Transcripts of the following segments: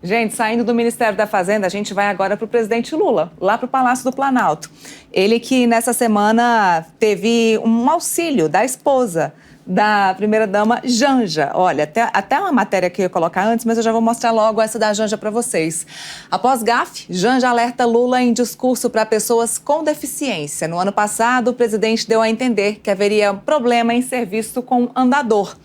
Gente, saindo do Ministério da Fazenda, a gente vai agora para o presidente Lula, lá para o Palácio do Planalto. Ele que nessa semana teve um auxílio da esposa da primeira-dama Janja. Olha, até uma matéria que eu ia colocar antes, mas eu já vou mostrar logo essa da Janja para vocês. Após gafe, Janja alerta Lula em discurso para pessoas com deficiência. No ano passado, o presidente deu a entender que haveria problema em ser visto com andador.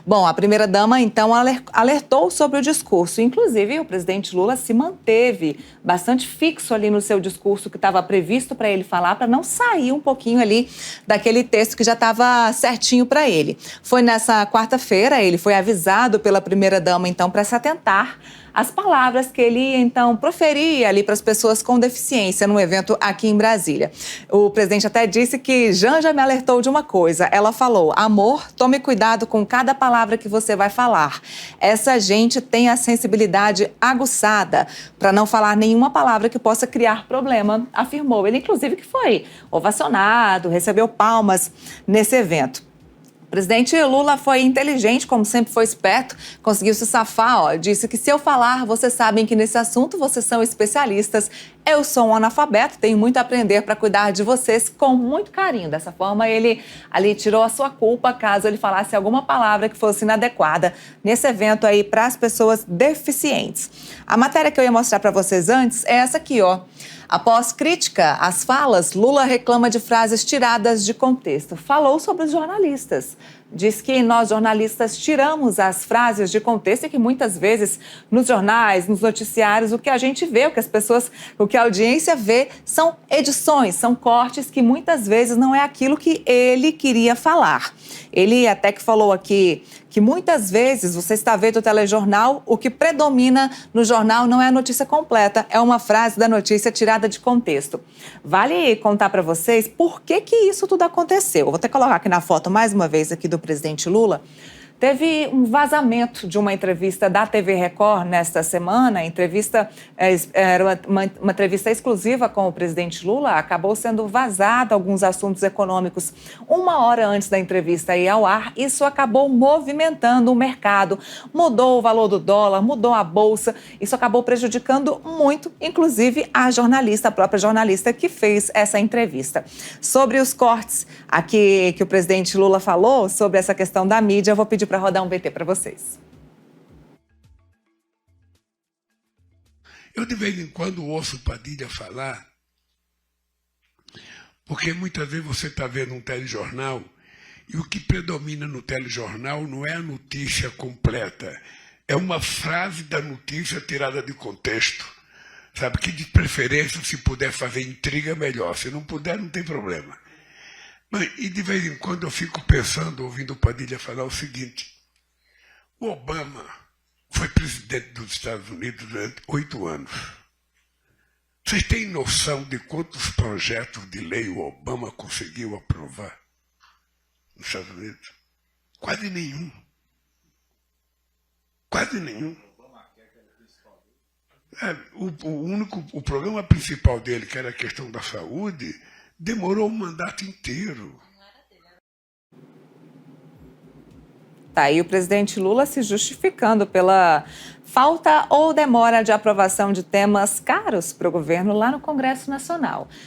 Bom, a primeira-dama, então, alertou sobre o discurso. Inclusive, o presidente Lula se manteve bastante fixo ali no seu discurso que estava previsto para ele falar, para não sair um pouquinho ali daquele texto que já estava certinho para ele. Foi nessa quarta-feira, ele foi avisado pela primeira-dama, então, para se atentar às palavras que ele, então, proferia ali para as pessoas com deficiência no evento aqui em Brasília. O presidente até disse que Janja me alertou de uma coisa. Ela falou: amor, tome cuidado com cada palavra que você vai falar. Essa gente tem a sensibilidade aguçada para não falar nenhuma palavra que possa criar problema, afirmou. Ele, inclusive, que foi ovacionado, recebeu palmas nesse evento. O presidente Lula foi inteligente, como sempre foi esperto, conseguiu se safar, disse que se eu falar, vocês sabem que nesse assunto vocês são especialistas. Eu sou um analfabeto, tenho muito a aprender para cuidar de vocês com muito carinho. Dessa forma, ele ali tirou a sua culpa caso ele falasse alguma palavra que fosse inadequada nesse evento aí para as pessoas deficientes. A matéria que eu ia mostrar para vocês antes é essa aqui, ó. Após crítica às falas, Lula reclama de frases tiradas de contexto. Falou sobre os jornalistas. Diz que nós, jornalistas, tiramos as frases de contexto e que muitas vezes nos jornais, nos noticiários, o que a gente vê, o que a audiência vê são edições, são cortes que muitas vezes não é aquilo que ele queria falar. Ele até que falou aqui que muitas vezes você está vendo o telejornal, o que predomina no jornal não é a notícia completa, é uma frase da notícia tirada de contexto. Vale contar para vocês por que isso tudo aconteceu. Eu vou até colocar aqui na foto mais uma vez aqui do presidente Lula. Teve um vazamento de uma entrevista da TV Record nesta semana. A entrevista era uma entrevista exclusiva com o presidente Lula. Acabou sendo vazado alguns assuntos econômicos uma hora antes da entrevista ir ao ar. Isso acabou movimentando o mercado. Mudou o valor do dólar, mudou a bolsa. Isso acabou prejudicando muito, inclusive a jornalista, a própria jornalista que fez essa entrevista. Sobre os cortes aqui que o presidente Lula falou, sobre essa questão da mídia, eu vou pedir para rodar um VT para vocês. Eu de vez em quando ouço Padilha falar, porque muitas vezes você está vendo um telejornal e o que predomina no telejornal não é a notícia completa, é uma frase da notícia tirada de contexto. Sabe, que de preferência, se puder fazer intriga, melhor. Se não puder, não tem problema. E de vez em quando eu fico pensando, ouvindo o Padilha falar o seguinte: o Obama foi presidente dos Estados Unidos durante 8 anos. Vocês têm noção de quantos projetos de lei o Obama conseguiu aprovar nos Estados Unidos? Quase nenhum. Quase nenhum. O programa principal dele, que era a questão da saúde, demorou um mandato inteiro. Tá aí o presidente Lula se justificando pela falta ou demora de aprovação de temas caros para o governo lá no Congresso Nacional.